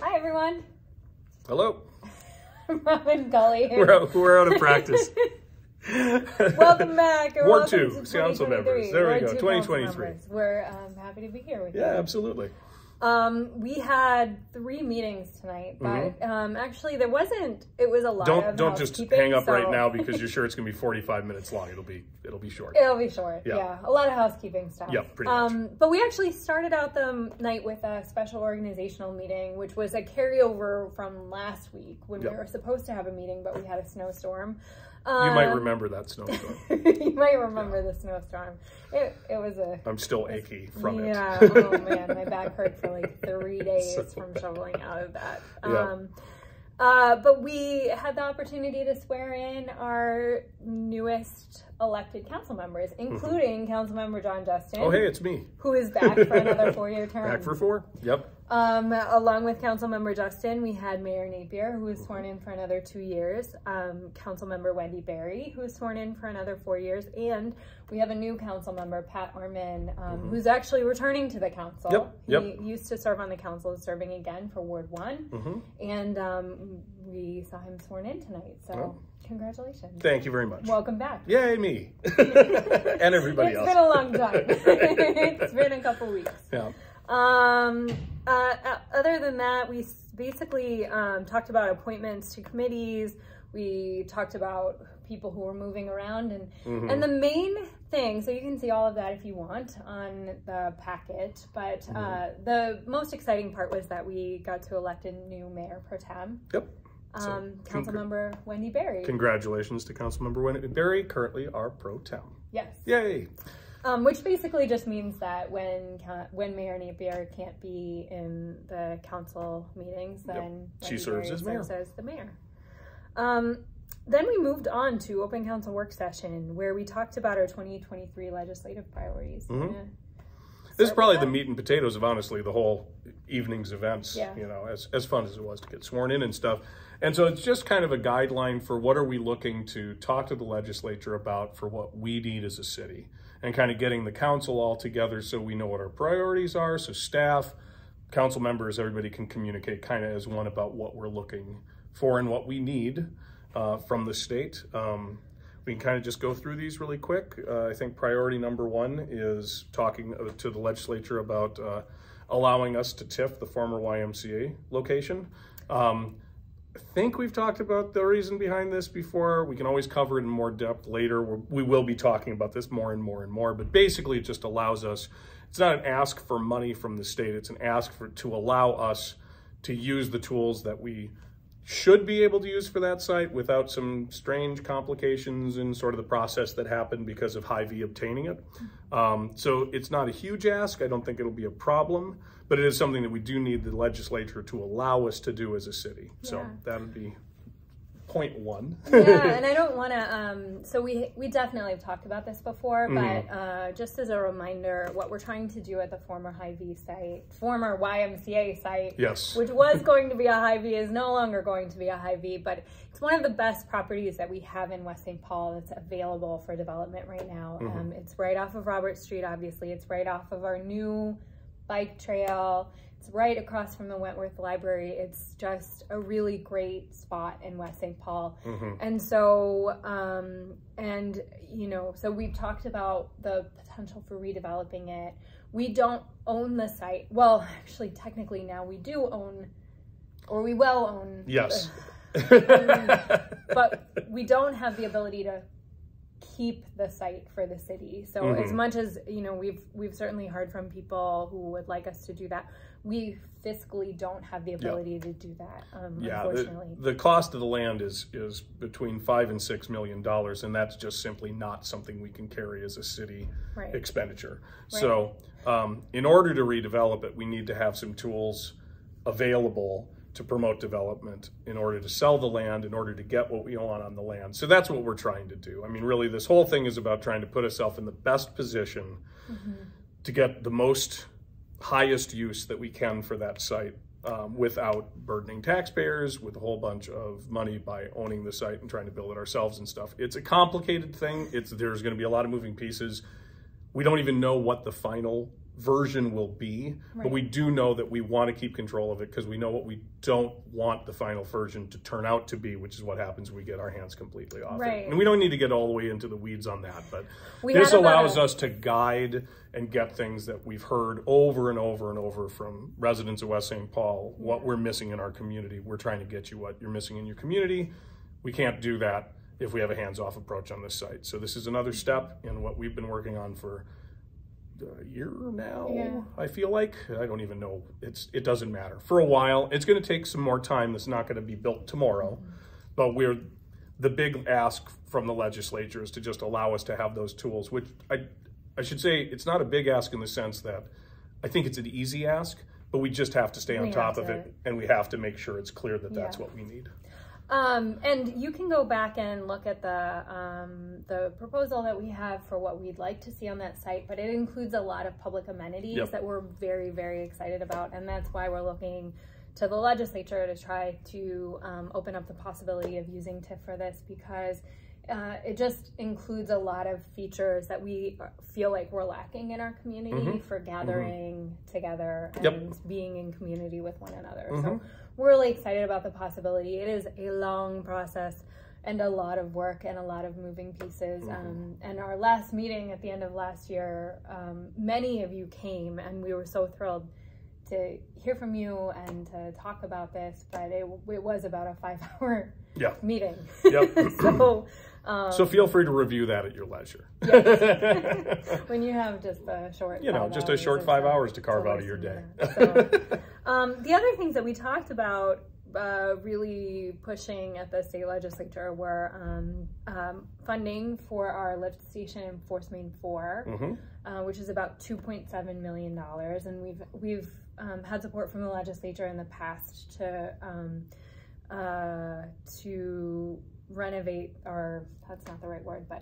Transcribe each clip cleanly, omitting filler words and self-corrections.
Hi, everyone. Hello. Robin Gully here. We're out of practice. Welcome back. Ward 2, council members. There we go, 2023. We're happy to be here with you. Yeah, absolutely. We had 3 meetings tonight, but actually there wasn't. It was a lot of Don't just hang up right now because you're sure it's going to be 45 minutes long. It'll be short. It'll be short. Yeah. A lot of housekeeping stuff. Yeah, pretty much. But we actually started out the night with a special organizational meeting, which was a carryover from last week when we were supposed to have a meeting, but we had a snowstorm. You might remember that snowstorm. You might remember the snowstorm. It was a... I'm still achy from it. Yeah, oh man, my back hurt for like 3 days from shoveling out of that. But we had the opportunity to swear in our newest elected council members, including Councilmember John Justin. Oh, hey, it's me. Who is back for another 4-year term. Back for 4? Yep. Along with Councilmember Justin, we had Mayor Napier, who was sworn in for another 2 years, Councilmember Wendy Berry, who was sworn in for another 4 years, and we have a new council member, Pat Orman, who's actually returning to the council. He used to serve on the council, serving again for Ward 1, and we saw him sworn in tonight, so congratulations. Thank you very much. Welcome back. Yay, me. And everybody else. It's been a long time. It's been a couple weeks. Yeah. Other than that, we basically talked about appointments to committees. We talked about people who were moving around, and the main thing, so you can see all of that if you want on the packet, but the most exciting part was that we got to elect a new mayor pro tem. Yep. Councilmember Wendy Berry. Congratulations to Councilmember Wendy Berry, currently our pro tem. Yes. Yay. Which basically just means that when Mayor Napier can't be in the council meetings, then she serves as mayor. The mayor. Then we moved on to open council work session, where we talked about our 2023 legislative priorities. This is probably the meat and potatoes of, honestly, the whole evening's events, you know, as fun as it was to get sworn in and stuff. And so it's just kind of a guideline for what are we looking to talk to the legislature about for what we need as a city, and kind of getting the council all together so we know what our priorities are, so staff, council members, everybody can communicate kind of as one about what we're looking for and what we need from the state. We can kind of just go through these really quick. I think priority number 1 is talking to the legislature about allowing us to TIF the former YMCA location. I think we've talked about the reason behind this before. We can always cover it in more depth later. We will be talking about this more and more and more, but basically it just allows us, it's not an ask for money from the state, it's an ask to allow us to use the tools that we should be able to use for that site without some strange complications in sort of the process that happened because of Hy-Vee obtaining it. So it's not a huge ask. I don't think it'll be a problem, but it is something that we do need the legislature to allow us to do as a city. So that would be point 1. Yeah, and I don't want to, so we definitely have talked about this before, but just as a reminder, what we're trying to do at the former Hy-Vee site, former YMCA site, which was going to be a Hy-Vee, is no longer going to be a Hy-Vee, but it's one of the best properties that we have in West St. Paul that's available for development right now. It's right off of Robert Street, obviously. It's right off of our new bike trail. It's right across from the Wentworth Library. It's just a really great spot in West St. Paul. And so, you know, so we've talked about the potential for redeveloping it. We don't own the site. Well, actually, technically now we do own, or we will own. Yes. But we don't have the ability to keep the site for the city. So as much as, you know, we've certainly heard from people who would like us to do that, we fiscally don't have the ability to do that, unfortunately. The cost of the land is between $5 and $6 million, and that's just simply not something we can carry as a city expenditure. So in order to redevelop it, we need to have some tools available to promote development, in order to sell the land, in order to get what we want on the land. So that's what we're trying to do. I mean, really, this whole thing is about trying to put ourselves in the best position to get the most highest use that we can for that site without burdening taxpayers with a whole bunch of money by owning the site and trying to build it ourselves and stuff. It's a complicated thing. There's going to be a lot of moving pieces. We don't even know what the final version will be, but we do know that we want to keep control of it because we know what we don't want the final version to turn out to be, which is what happens when we get our hands completely off it. And we don't need to get all the way into the weeds on that, but this allows us to guide and get things that we've heard over and over and over from residents of West St. Paul, what we're missing in our community. We're trying to get you what you're missing in your community. We can't do that if we have a hands-off approach on this site. So this is another step in what we've been working on for a year now, I feel like. I don't even know. It doesn't matter. For a while, it's going to take some more time. It's not going to be built tomorrow, but the big ask from the legislature is to just allow us to have those tools, which I should say it's not a big ask in the sense that I think it's an easy ask, but we just have to stay on top of it, and we have to make sure it's clear that that's what we need. And you can go back and look at the proposal that we have for what we'd like to see on that site, but it includes a lot of public amenities that we're very, very excited about, and that's why we're looking to the legislature to try to open up the possibility of using TIF for this, because it just includes a lot of features that we feel like we're lacking in our community for gathering together and being in community with one another. So we're really excited about the possibility. It is a long process and a lot of work and a lot of moving pieces. And our last meeting at the end of last year, many of you came, and we were so thrilled to hear from you and to talk about this, but it was about a 5-hour meeting. So feel free to review that at your leisure. When you have just a short, just a short 5 hours to carve out of your day. The other things that we talked about really pushing at the state legislature were funding for our lift station in Force Main 4, which is about $2.7 million, and we've had support from the legislature in the past to renovate our, that's not the right word, but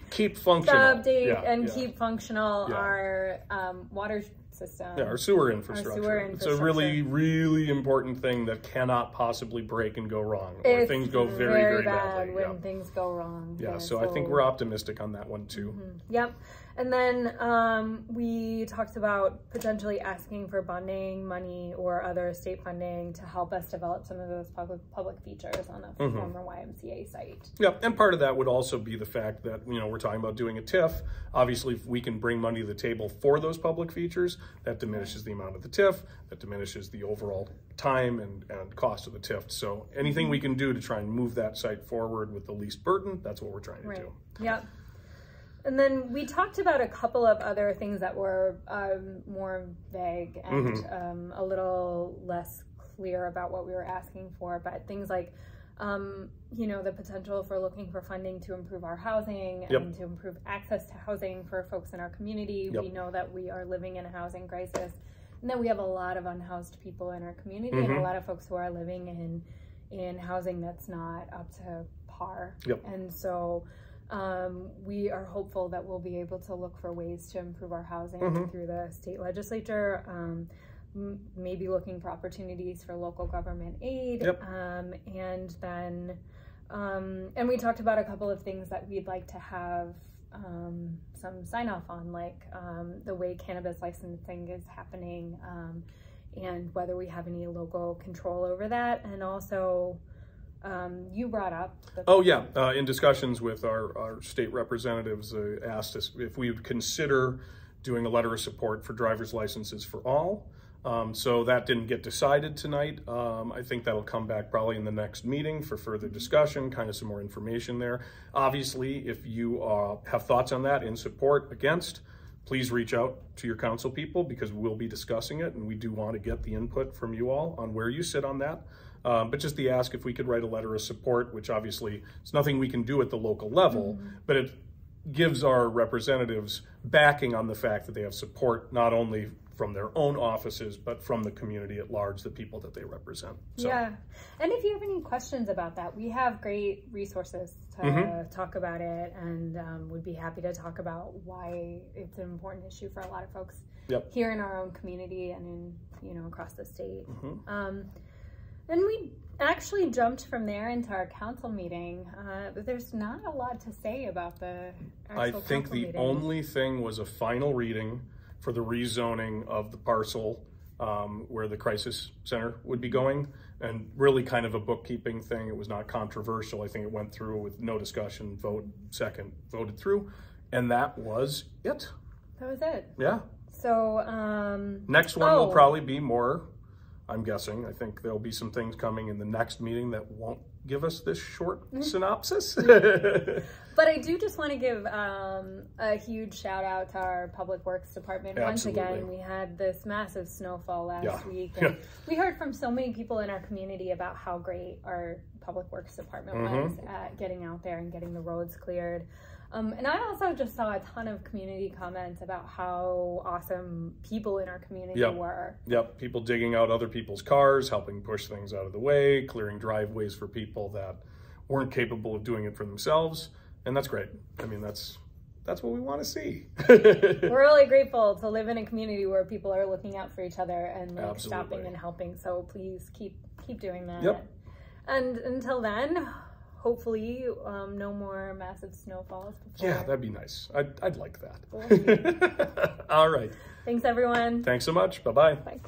keep functional, keep functional our water system, our sewer infrastructure. It's a really, really important thing that cannot possibly break and go wrong, or things go very, very badly when things go wrong. So I think we're optimistic on that one too. And then we talked about potentially asking for bonding money or other state funding to help us develop some of those public features on the former YMCA site. And part of that would also be the fact that, we're talking about doing a TIF. Obviously, if we can bring money to the table for those public features, that diminishes the amount of the TIF, that diminishes the overall time and cost of the TIF. So anything we can do to try and move that site forward with the least burden, that's what we're trying to do. And then we talked about a couple of other things that were more vague and a little less clear about what we were asking for, but things like, the potential for looking for funding to improve our housing and to improve access to housing for folks in our community. We know that we are living in a housing crisis, and that we have a lot of unhoused people in our community and a lot of folks who are living in housing that's not up to par. And so we are hopeful that we'll be able to look for ways to improve our housing through the state legislature, maybe looking for opportunities for local government aid, and then and we talked about a couple of things that we'd like to have some sign off on, like the way cannabis licensing is happening, and whether we have any local control over that, and also you brought up in discussions with our state representatives, asked us if we would consider doing a letter of support for driver's licenses for all. So that didn't get decided tonight. I think that'll come back probably in the next meeting for further discussion, kind of some more information there. Obviously, if you have thoughts on that, in support, against, please reach out to your council people, because we'll be discussing it, and we do want to get the input from you all on where you sit on that. But just the ask if we could write a letter of support, which obviously it's nothing we can do at the local level, but it gives our representatives backing on the fact that they have support, not only from their own offices, but from the community at large, the people that they represent. So. And if you have any questions about that, we have great resources to talk about it, and would be happy to talk about why it's an important issue for a lot of folks here in our own community and in, across the state. And we actually jumped from there into our council meeting, but there's not a lot to say about the actual I think the only thing was a final reading for the rezoning of the parcel where the crisis center would be going, and really kind of a bookkeeping thing. It was not controversial. I think it went through with no discussion, voted through, and that was it. That was it. Yeah. So next one will probably be more, I'm guessing. I think there'll be some things coming in the next meeting that won't give us this short synopsis. But I do just want to give a huge shout out to our Public Works Department. Absolutely. Once again, we had this massive snowfall last week. And we heard from so many people in our community about how great our Public Works Department was at getting out there and getting the roads cleared. And I also just saw a ton of community comments about how awesome people in our community were. Yep, people digging out other people's cars, helping push things out of the way, clearing driveways for people that weren't capable of doing it for themselves. And that's great. I mean, that's what we want to see. We're really grateful to live in a community where people are looking out for each other and like stopping and helping. So please keep doing that. Yep. And until then, hopefully no more massive snowfalls. Yeah, that'd be nice. I'd like that. All right. Thanks, everyone. Thanks so much. Bye-bye. Bye.